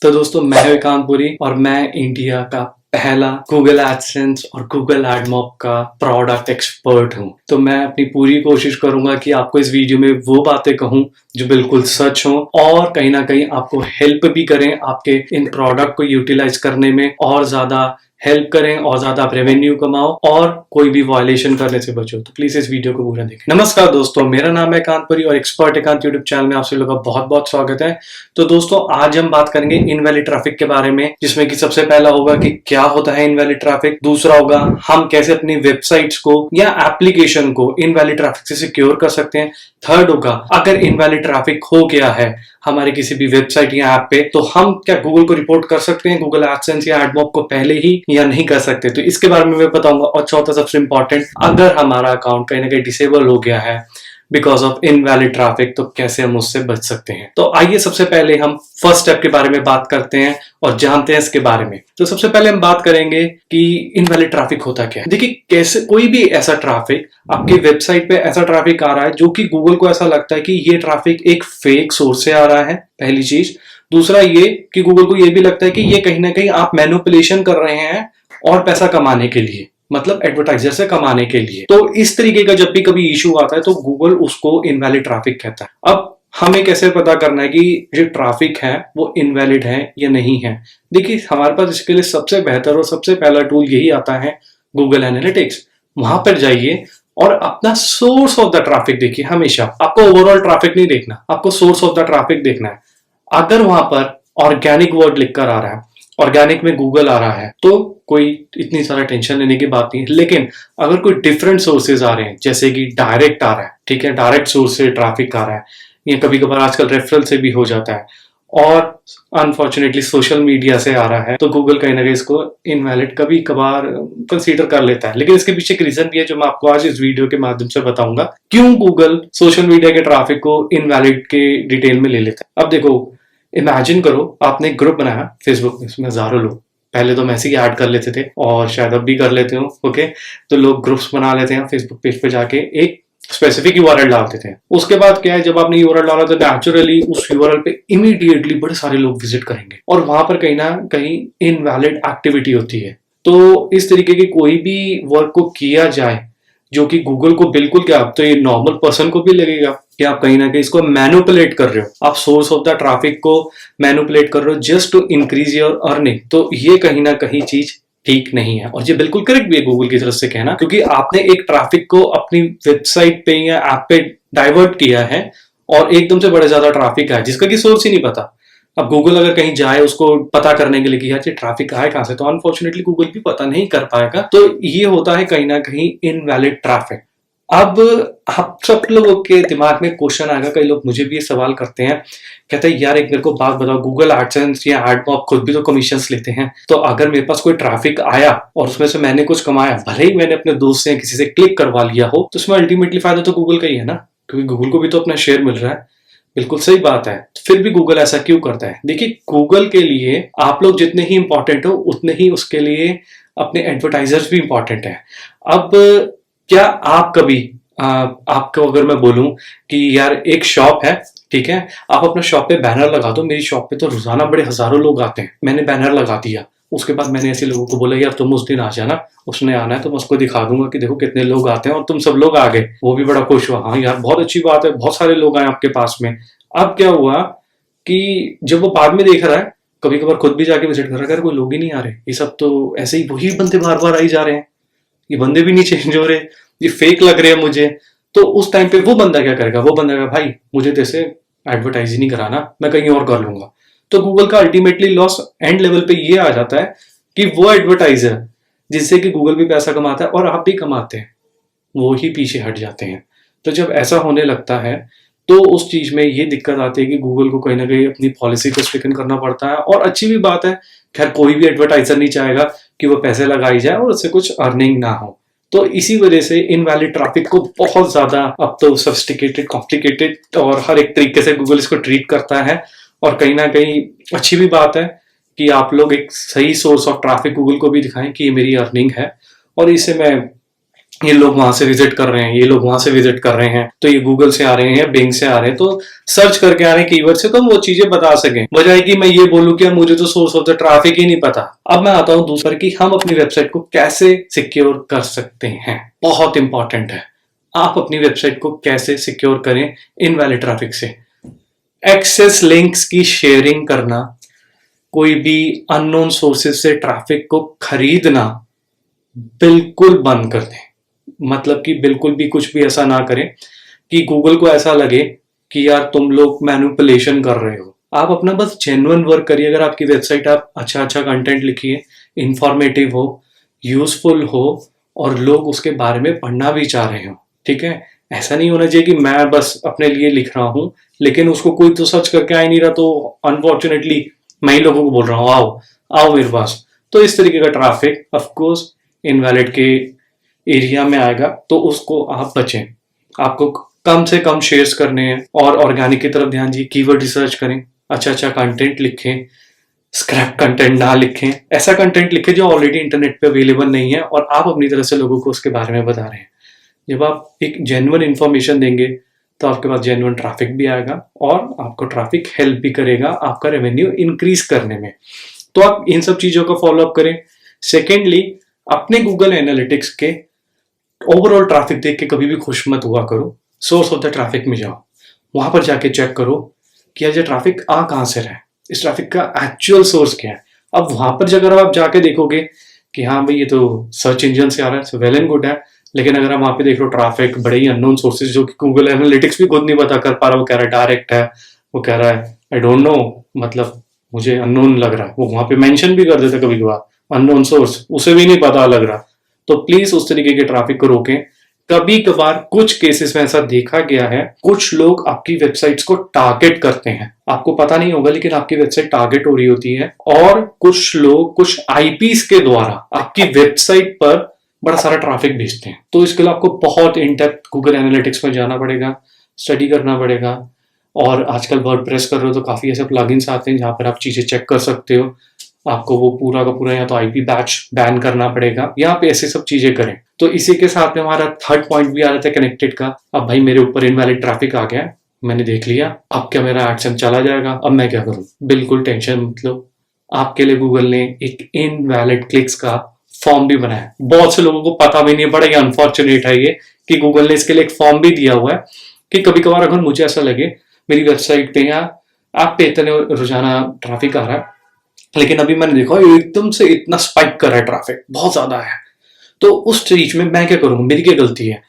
तो दोस्तों मैं हूं कानपुरी और मैं इंडिया का पहला गूगल एडसेंस और गूगल एडमॉब का प्रोडक्ट एक्सपर्ट हूं। तो मैं अपनी पूरी कोशिश करूंगा कि आपको इस वीडियो में वो बातें कहूं जो बिल्कुल सच हो और कहीं ना कहीं आपको हेल्प भी करें आपके इन प्रोडक्ट को यूटिलाइज करने में, और ज्यादा हेल्प करें और ज्यादा आप रेवेन्यू कमाओ और कोई भी वायलेशन करने से बचो। तो प्लीज इस वीडियो को पूरा देखें। नमस्कार दोस्तों, मेरा नाम है कानपुरी और एक्सपर्ट एकांत यूट्यूब चैनल में आप सभी लोगों का बहुत बहुत स्वागत है। तो दोस्तों आज हम बात करेंगे इनवैलिड ट्रैफिक के बारे में, जिसमें कि सबसे पहला होगा कि क्या होता है इनवैलिड ट्रैफिक, दूसरा होगा हम कैसे अपनी वेबसाइट्स को या एप्लीकेशन को इनवैलिड ट्रैफिक से सिक्योर कर सकते हैं, थर्ड होगा अगर इनवैलिड ट्रैफिक हो गया है हमारे किसी भी वेबसाइट या ऐप पे तो हम क्या गूगल को रिपोर्ट कर सकते हैं, गूगल एडसेंस या एडमॉब को पहले ही, या नहीं कर सकते। तो इसके बारे में मैं बताऊंगा। और चौथा सबसे इंपॉर्टेंट, अगर हमारा अकाउंट कहीं ना कहीं डिसेबल हो गया है बिकॉज ऑफ इनवैलिड ट्रैफिक तो कैसे हम उससे बच सकते हैं। तो आइए सबसे पहले हम फर्स्ट स्टेप के बारे में बात करते हैं और जानते हैं इसके बारे में। तो सबसे पहले हम बात करेंगे कि इनवैलिड ट्रैफिक होता क्या है। देखिए, कैसे कोई भी ऐसा ट्रैफिक आपकी वेबसाइट पे ऐसा ट्रैफिक आ रहा है जो कि गूगल को ऐसा लगता है कि ये ट्रैफिक एक फेक सोर्स से आ रहा है, पहली चीज। दूसरा ये कि गूगल को ये भी लगता है कि ये कहीं ना कहीं आप मैनिपुलेशन कर रहे हैं और पैसा कमाने के लिए, मतलब एडवर्टाइजर से कमाने के लिए। तो इस तरीके का जब भी कभी इशू आता है तो गूगल उसको इनवैलिड ट्रैफिक कहता है। अब हमें कैसे पता करना है कि जो ट्रैफिक है वो इनवैलिड है या नहीं है। देखिए, हमारे पास इसके लिए सबसे बेहतर और सबसे पहला टूल यही आता है, गूगल एनालिटिक्स। वहां पर जाइए और अपना सोर्स ऑफ द ट्रैफिक देखिए। हमेशा आपको ओवरऑल ट्रैफिक नहीं देखना, आपको सोर्स ऑफ द ट्रैफिक देखना है। अगर वहां पर ऑर्गेनिक वर्ड लिखकर आ रहा है, ऑर्गेनिक में गूगल आ रहा है, तो कोई इतनी सारा टेंशन लेने की बात नहीं है। लेकिन अगर कोई डिफरेंट सोर्सेज आ रहे हैं, जैसे कि डायरेक्ट आ रहा है, ठीक है, डायरेक्ट सोर्स से ट्रैफिक आ रहा है, ये कभी कभार आजकल रेफरल से भी हो जाता है, और अनफॉर्चुनेटली सोशल मीडिया से आ रहा है, तो गूगल कहीं ना कहीं इसको इनवैलिड कभी कभार कंसीडर कर लेता है। लेकिन इसके पीछे एक रीजन भी है जो मैं आपको आज इस वीडियो के माध्यम से बताऊंगा, क्यों गूगल सोशल मीडिया के ट्रैफिक को इनवैलिड के डिटेल में ले लेता है। अब देखो, इमेजिन करो आपने एक ग्रुप बनाया फेसबुक में, इसमें हजारों लोग, पहले तो मैसेज ऐड कर लेते थे और शायद अब भी कर लेते हो, ओके। तो लोग ग्रुप्स बना लेते हैं फेसबुक पेज पे जाके, एक स्पेसिफिक यूआरएल डालते थे। उसके बाद क्या है, जब आपने यूआरएल डाला तो नेचुरली उस यूआरएल पे इमीडिएटली बड़े सारे लोग विजिट करेंगे और वहां पर कहीं ना कहीं इनवैलिड एक्टिविटी होती है। तो इस तरीके की कोई भी वर्क को किया जाए जो कि गूगल को बिल्कुल, क्या तो ये नॉर्मल पर्सन को भी लगेगा कि आप कहीं ना कहीं इसको मैनिपुलेट कर रहे हो, आप सोर्स ऑफ द ट्रैफिक को मैनिपुलेट कर रहे हो just to increase your earning. तो ये कहीं ना कहीं चीज ठीक नहीं है, और ये बिल्कुल करेक्ट भी है गूगल की तरफ से कहना, क्योंकि आपने एक ट्रैफिक को अपनी वेबसाइट पे या ऐप पे डाइवर्ट किया है और एकदम से बड़े ज्यादा ट्रैफिक है जिसका कि सोर्स ही नहीं पता। अब गूगल अगर कहीं जाए उसको पता करने के लिए कि यार ये ट्रैफिक आए कहां से, तो अनफॉर्चुनेटली गूगल भी पता नहीं कर पाएगा। तो ये होता है कहीं ना कहीं इनवैलिड ट्रैफिक। अब आप सब लोगों के दिमाग में क्वेश्चन आएगा, कई लोग मुझे भी ये सवाल करते हैं, कहते हैं यार एक मेरे को बात बताओ, गूगल एडसेंस या एडमॉब खुद भी तो कमीशंस लेते हैं, तो अगर मेरे पास कोई ट्रैफिक आया और उसमें से मैंने कुछ कमाया, भले ही मैंने अपने दोस्त से या किसी से क्लिक करवा लिया हो, तो उसमें अल्टीमेटली फायदा तो गूगल का ही है ना, क्योंकि गूगल को भी तो अपना शेयर मिल रहा है। बिल्कुल सही बात है। फिर भी गूगल ऐसा क्यों करता है? देखिए, गूगल के लिए आप लोग जितने ही इंपॉर्टेंट हो उतने ही उसके लिए अपने एडवर्टाइजर्स भी इंपॉर्टेंट है। अब क्या आप कभी आपको अगर मैं बोलूं कि यार एक शॉप है, ठीक है, आप अपना शॉप पे बैनर लगा दो, मेरी शॉप पे तो रोजाना बड़े हजारों लोग आते हैं, मैंने बैनर लगा दिया, उसके बाद मैंने ऐसे लोगों को बोला यार तुम उस दिन आ जाना, उसने आना है तो मैं उसको दिखा दूंगा कि देखो कितने लोग आते हैं, और तुम सब लोग आ गए, वो भी बड़ा खुश हुआ, हाँ यार बहुत अच्छी बात है, बहुत सारे लोग आए आपके पास में। अब क्या हुआ कि जब वो बाद में देख रहा है, कभी कभार खुद भी जाके विजिट कर रहा है, कोई लोग ही नहीं आ रहे, ये सब तो ऐसे ही वही बंदे बार बार आई जा रहे हैं, ये बंदे भी नहीं चेंज हो रहे, ये फेक लग रहे हैं मुझे। तो उस टाइम पे वो बंदा क्या करेगा, वो बंदा कहेगा भाई मुझे जैसे एडवर्टाइज ही नहीं कराना, मैं कहीं और कर लूंगा। तो गूगल का अल्टीमेटली लॉस एंड लेवल पे ये आ जाता है कि वो एडवर्टाइजर जिससे कि गूगल भी पैसा कमाता है और आप भी कमाते हैं, वो ही पीछे हट जाते हैं। तो जब ऐसा होने लगता है तो उस चीज में ये दिक्कत आती है कि गूगल को कहीं ना कहीं अपनी पॉलिसी को स्ट्रिकन करना पड़ता है। और अच्छी भी बात है, खैर कोई भी एडवर्टाइजर नहीं चाहेगा कि वो पैसे लगाई जाए और उससे कुछ अर्निंग ना हो। तो इसी वजह से इनवैलिड ट्रैफिक को बहुत ज्यादा अब तो सोफिस्टिकेटेड, कॉम्प्लिकेटेड और हर एक तरीके से गूगल इसको ट्रीट करता है। और कहीं ना कहीं अच्छी भी बात है कि आप लोग एक सही सोर्स ऑफ ट्रैफिक गूगल को भी दिखाएं कि ये मेरी अर्निंग है और इसे मैं ये लोग वहां से विजिट कर रहे हैं, ये लोग वहां से विजिट कर रहे हैं, तो ये गूगल से आ रहे हैं, बिंग से आ रहे हैं, तो सर्च करके आ रहे हैं कीवर्ड से, तो हम वो चीजें बता सकें, बजाय कि मैं ये बोलूं कि मुझे तो सोर्स ऑफ द ट्रैफिक ही नहीं पता। अब मैं आता हूं दूसरा कि हम अपनी वेबसाइट को कैसे सिक्योर कर सकते हैं। बहुत इंपॉर्टेंट है, आप अपनी वेबसाइट को कैसे सिक्योर करें इनवैलिड ट्रैफिक से। एक्सेस लिंक्स की शेयरिंग करना, कोई भी अननोन सोर्सेज से ट्रैफिक को खरीदना बिल्कुल बंद कर दें। मतलब कि बिल्कुल भी कुछ भी ऐसा ना करें कि गूगल को ऐसा लगे कि यार तुम लोग मैनिपुलेशन कर रहे हो। आप अपना बस जेन्युइन वर्क करिए। अगर आपकी वेबसाइट आप अच्छा अच्छा कंटेंट लिखिए, इंफॉर्मेटिव हो, यूजफुल हो और लोग उसके बारे में पढ़ना भी चाह रहे हो, ठीक है। ऐसा नहीं होना चाहिए कि मैं बस अपने लिए लिख रहा हूं लेकिन उसको कोई तो सर्च करके आ ही नहीं रहा, तो अनफॉर्चुनेटली मैं ही लोगों को बोल रहा हूँ आओ आओ मेरे पास। तो इस तरीके का ट्रैफिक ऑफकोर्स इनवैलिड के एरिया में आएगा, तो उसको आप बचें। आपको कम से कम शेयर्स करने हैं और ऑर्गेनिक की तरफ ध्यान दीजिए। कीवर्ड रिसर्च करें, अच्छा अच्छा कंटेंट लिखें, स्क्रैप कंटेंट ना लिखें, ऐसा कंटेंट लिखें जो ऑलरेडी इंटरनेट पे अवेलेबल नहीं है और आप अपनी तरफ से लोगों को उसके बारे में बता रहे हैं। जब आप एक जेन्युइन इंफॉर्मेशन देंगे तो आपके पास जेन्युइन ट्रैफिक भी आएगा और आपको ट्रैफिक हेल्प भी करेगा आपका रेवेन्यू इंक्रीज करने में। तो आप इन सब चीजों का फॉलोअप करें। सेकेंडली, अपने गूगल एनालिटिक्स के ओवरऑल ट्रैफिक देख के कभी भी खुश मत हुआ करो। सोर्स ऑफ द ट्रैफिक में जाओ, वहां पर जाके चेक करो कि ये ट्रैफिक आ कहां से रहा है, इस ट्रैफिक का एक्चुअल सोर्स क्या है। अब वहां पर अगर आप जाके देखोगे कि हाँ भाई ये तो सर्च इंजन से आ रहा है, वेल एंड गुड है, लेकिन अगर आप वहां पे देख लो ट्रैफिक बड़े ही अननोन सोर्सेज जो कि गूगल एनालिटिक्स भी खुद नहीं पता कर पा रहा, वो कह रहा है डायरेक्ट है, वो कह रहा है आई डोंट नो, मतलब मुझे अननोन लग रहा है, वो वहां पे मेंशन भी कर देता कभी कभार अननोन सोर्स, उसे भी नहीं पता लग रहा। तो प्लीज उस तरीके के ट्रैफिक को रोकें। कभी कभार कुछ केसेस में ऐसा देखा गया है, कुछ लोग आपकी वेबसाइट्स को टारगेट करते हैं, आपको पता नहीं होगा लेकिन आपकी वेबसाइट टारगेट हो रही होती है और कुछ लोग कुछ आईपीस के द्वारा आपकी वेबसाइट पर बड़ा सारा ट्रैफिक भेजते हैं। तो इसके लिए आपको बहुत इन डेप्थ गूगल एनालिटिक्स में जाना पड़ेगा, स्टडी करना पड़ेगा। और आजकल वर्डप्रेस कर रहे हो तो काफी ऐसे प्लगइन्स आते हैं जहां पर आप चीजें चेक कर सकते हो। आपको वो पूरा का पूरा या तो आईपी बैच बैन करना पड़ेगा या आप ऐसे सब चीजें करें। तो इसी के साथ में हमारा थर्ड पॉइंट भी आ जाता है कनेक्टेड का। अब भाई मेरे ऊपर इनवैलिड ट्रैफिक आ गया, मैंने देख लिया, अब क्या मेरा एडसेंस चला जाएगा, अब मैं क्या करूं। बिल्कुल टेंशन मत लो, आपके लिए गूगल ने एक इनवैलिड क्लिक्स का फॉर्म भी बनाया। बहुत से लोगों को पता भी नहीं है, बड़ा ही अनफॉर्चुनेट है ये कि गूगल ने इसके लिए एक फॉर्म भी दिया हुआ है कि कभी कभार अगर मुझे ऐसा लगे मेरी वेबसाइट पे या ऐप पे इतने रोजाना ट्रैफिक आ रहा है लेकिन अभी मैंने देखा एकदम से इतना स्पाइक कर रहा है, ट्रैफिक बहुत ज्यादा है, तो उस चीज में मैं क्या करूंगा, मेरी क्या गलती है,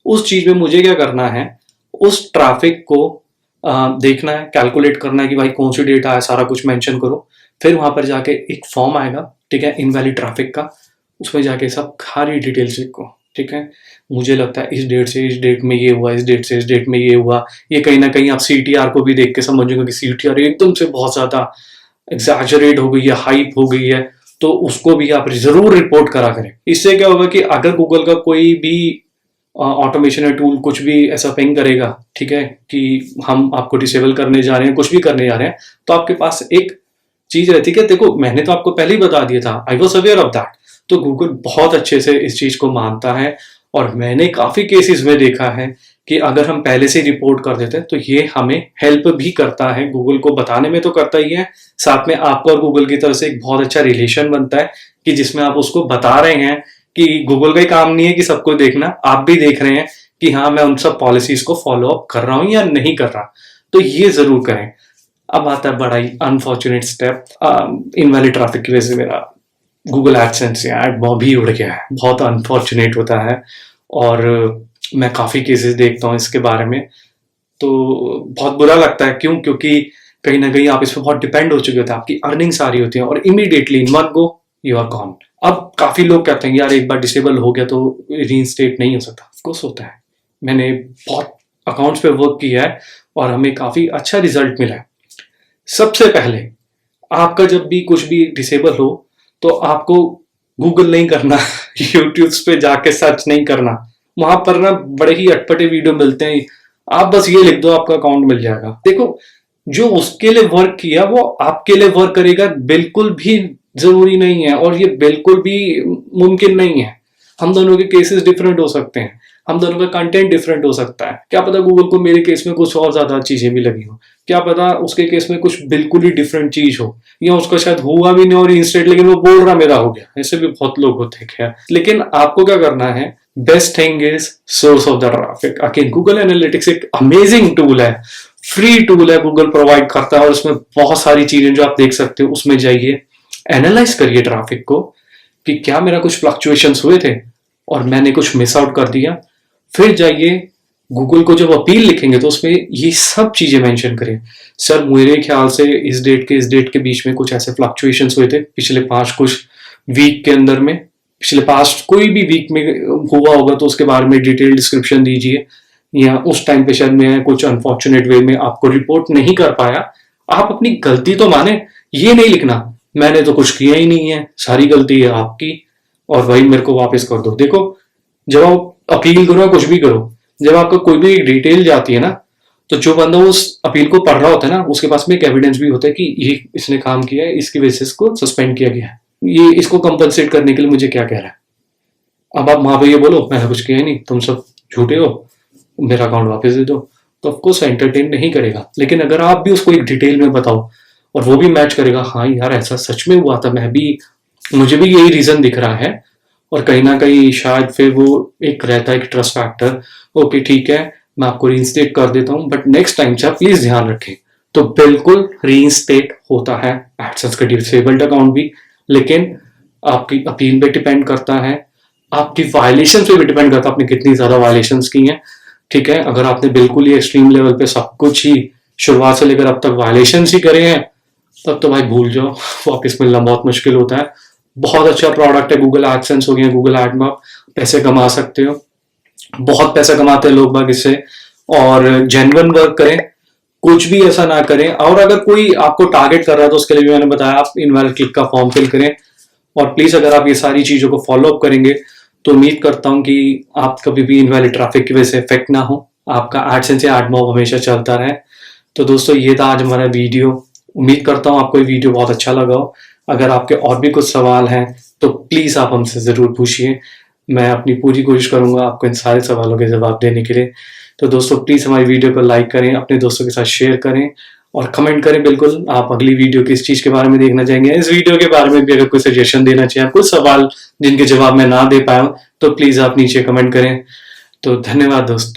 उस चीज में मुझे क्या करना है, उस ट्रैफिक को देखना है, कैलकुलेट करना है कि भाई कौन सी डेट आया, सारा कुछ मेंशन करो। फिर वहां पर जाके एक फॉर्म आएगा, ठीक है, इनवैलिड ट्रैफिक का, उसमें जाके सब सारी डिटेल्स लिखो, ठीक है। मुझे लगता है इस डेट से इस डेट में ये हुआ, इस डेट से इस डेट में ये हुआ। ये कहीं ना कहीं आप सीटीआर को भी देख के समझोगे कि सीटीआर एकदम से बहुत ज्यादा एग्जैजरेट हो गई है, हाइप हो गई है, तो उसको भी आप जरूर रिपोर्ट करा करें। इससे क्या होगा कि अगर गूगल का कोई भी ऑटोमेशन या टूल कुछ भी ऐसा पिंग करेगा, ठीक है, कि हम आपको डिसेबल करने जा रहे हैं, कुछ भी करने जा रहे हैं, तो आपके पास एक चीज रहती है कि देखो मैंने तो आपको पहले ही बता दिया था, I was aware of that. तो गूगल बहुत अच्छे से इस चीज को मानता है और मैंने काफी केसेस में देखा है कि अगर हम पहले से रिपोर्ट कर देते हैं तो ये हमें हेल्प भी करता है, गूगल को बताने में तो करता ही है, साथ में आपको और गूगल की तरफ से एक बहुत अच्छा रिलेशन बनता है कि जिसमें आप उसको बता रहे हैं कि गूगल का ही काम नहीं है कि सबको देखना, आप भी देख रहे हैं कि हाँ मैं उन सब पॉलिसीज को फॉलो अप कर रहा हूं या नहीं कर रहा। तो ये जरूर करें। अब आता है बड़ा ही अनफॉर्चुनेट स्टेप, इनवैलिड ट्रैफिक की वजह से मेरा गूगल एडसेंस या एड भी उड़ गया है, बहुत अनफॉर्चुनेट होता है और मैं काफी केसेस देखता हूँ इसके बारे में, तो बहुत बुरा लगता है। क्यों? क्योंकि कहीं ना कहीं आप इस पर बहुत डिपेंड हो चुके होते हैं, आपकी अर्निंग्स आ रही होती हैं और immediately in one go you are gone. अब काफी लोग कहते हैं यार एक बार डिसेबल हो गया तो रीइंस्टेट नहीं हो सकता। ऑफकोर्स होता है, मैंने बहुत अकाउंट्स पे वर्क किया है और हमें काफी अच्छा रिजल्ट मिला है। सबसे पहले आपका जब भी कुछ भी डिसेबल हो तो आपको गूगल नहीं करना यूट्यूब पे जाके सर्च नहीं करना, वहां पर ना बड़े ही अटपटे वीडियो मिलते हैं, आप बस ये लिख दो आपका अकाउंट मिल जाएगा। देखो जो उसके लिए वर्क किया वो आपके लिए वर्क करेगा बिल्कुल भी जरूरी नहीं है और ये बिल्कुल भी मुमकिन नहीं है। हम दोनों के केसेस डिफरेंट हो सकते हैं, हम दोनों का कंटेंट डिफरेंट हो सकता है। क्या पता गूगल को मेरे केस में कुछ और ज्यादा चीजें भी लगी हो, क्या पता उसके केस में कुछ बिल्कुल ही डिफरेंट चीज हो, या उसका शायद हुआ भी नहीं और इंस्टेंट, लेकिन वो बोल रहा मेरा हो गया। ऐसे भी बहुत लोग होते हैं खैर। लेकिन आपको क्या करना है, best thing is source of the traffic. Again Google analytics एक अमेजिंग टूल है, फ्री टूल है, गूगल प्रोवाइड करता है और उसमें बहुत सारी चीजें जो आप देख सकते हो। उसमें जाइए, एनालाइज करिए ट्रैफिक को कि क्या मेरा कुछ फ्लक्चुएशंस हुए थे और मैंने कुछ मिस आउट कर दिया। फिर जाइए गूगल को जब अपील लिखेंगे तो उसमें ये सब चीजें मेंशन करें, सर मेरे ख्याल से इस डेट के बीच में कुछ ऐसे फ्लक्चुएशंस हुए थे पिछले 5 कुछ वीक के अंदर में, पिछले पास्ट कोई भी वीक में हुआ होगा तो उसके बारे में डिटेल डिस्क्रिप्शन दीजिए, या उस टाइम पे शायद मैं कुछ अनफॉर्चुनेट वे में आपको रिपोर्ट नहीं कर पाया। आप अपनी गलती तो माने, ये नहीं लिखना मैंने तो कुछ किया ही नहीं है, सारी गलती है आपकी और वही मेरे को वापस कर दो। देखो, जब आप अपील करो या कुछ भी करो, जब आपका कोई भी डिटेल जाती है ना, तो जो बंदा उस अपील को पढ़ रहा होता है ना, उसके पास में एक एविडेंस भी होता है कि ये इसने काम किया है, इसकी वजह से इसको सस्पेंड किया गया है, ये इसको कंपनसेट करने के लिए मुझे क्या कह रहा है। अब आप वहां पे ये बोलो मैंने कुछ किया ही नहीं, तुम सब झूठे हो, मेरा अकाउंट वापस दे दो, तो ऑफकोर्स एंटरटेन नहीं करेगा। लेकिन अगर आप भी उसको एक डिटेल में बताओ और वो भी मैच करेगा, हाँ यार ऐसा सच में हुआ था, मैं भी, मुझे भी यही रीजन दिख रहा है, और कहीं ना कहीं शायद फिर वो एक रहता है एक ट्रस्ट फैक्टर, ओके ठीक है मैं आपको रीइंस्टेट कर देता हूं, बट नेक्स्ट टाइम से आप प्लीज ध्यान रखें। तो बिल्कुल रीइंस्टेट होता है एडसेंस का डिसेबल्ड अकाउंट भी, लेकिन आपकी अपील पे डिपेंड करता है, आपकी वायलेशन पे भी डिपेंड करता है, आपने कितनी ज्यादा वायलेशन की हैं। ठीक है, अगर आपने बिल्कुल ही एक्सट्रीम लेवल पे सब कुछ ही शुरुआत से लेकर अब तक वायलेशन ही करे हैं, तब तो भाई भूल जाओ, वापस मिलना बहुत मुश्किल होता है। बहुत अच्छा प्रोडक्ट है गूगल एडसेंस हो गया, गूगल एडमॉब, पैसे कमा सकते हो, बहुत पैसा कमाते हैं लोग बाग इससे। और जेन्युइन वर्क करें, कुछ भी ऐसा ना करें। और अगर कोई आपको टारगेट कर रहा है तो उसके लिए भी मैंने बताया, आप इनवैलिड क्लिक का फॉर्म फिल करें। और प्लीज अगर आप ये सारी चीजों को फॉलो अप करेंगे तो उम्मीद करता हूं कि आप कभी भी इनवैलिड ट्रैफिक की वजह से इफेक्ट ना हो, आपका एडसेंस या एडमॉब हमेशा चलता रहे। तो दोस्तों ये था आज हमारा वीडियो, उम्मीद करता हूँ आपको ये वीडियो बहुत अच्छा लगा हो। अगर आपके और भी कुछ सवाल हैं तो प्लीज आप हमसे जरूर पूछिए, मैं अपनी पूरी कोशिश करूंगा आपको इन सारे सवालों के जवाब देने के लिए। तो दोस्तों प्लीज हमारी वीडियो को लाइक करें, अपने दोस्तों के साथ शेयर करें और कमेंट करें बिल्कुल आप अगली वीडियो किस चीज के बारे में देखना चाहेंगे। इस वीडियो के बारे में भी अगर कोई सजेशन देना चाहिए, कुछ सवाल जिनके जवाब मैं ना दे पाया तो प्लीज आप नीचे कमेंट करें। तो धन्यवाद दोस्तों।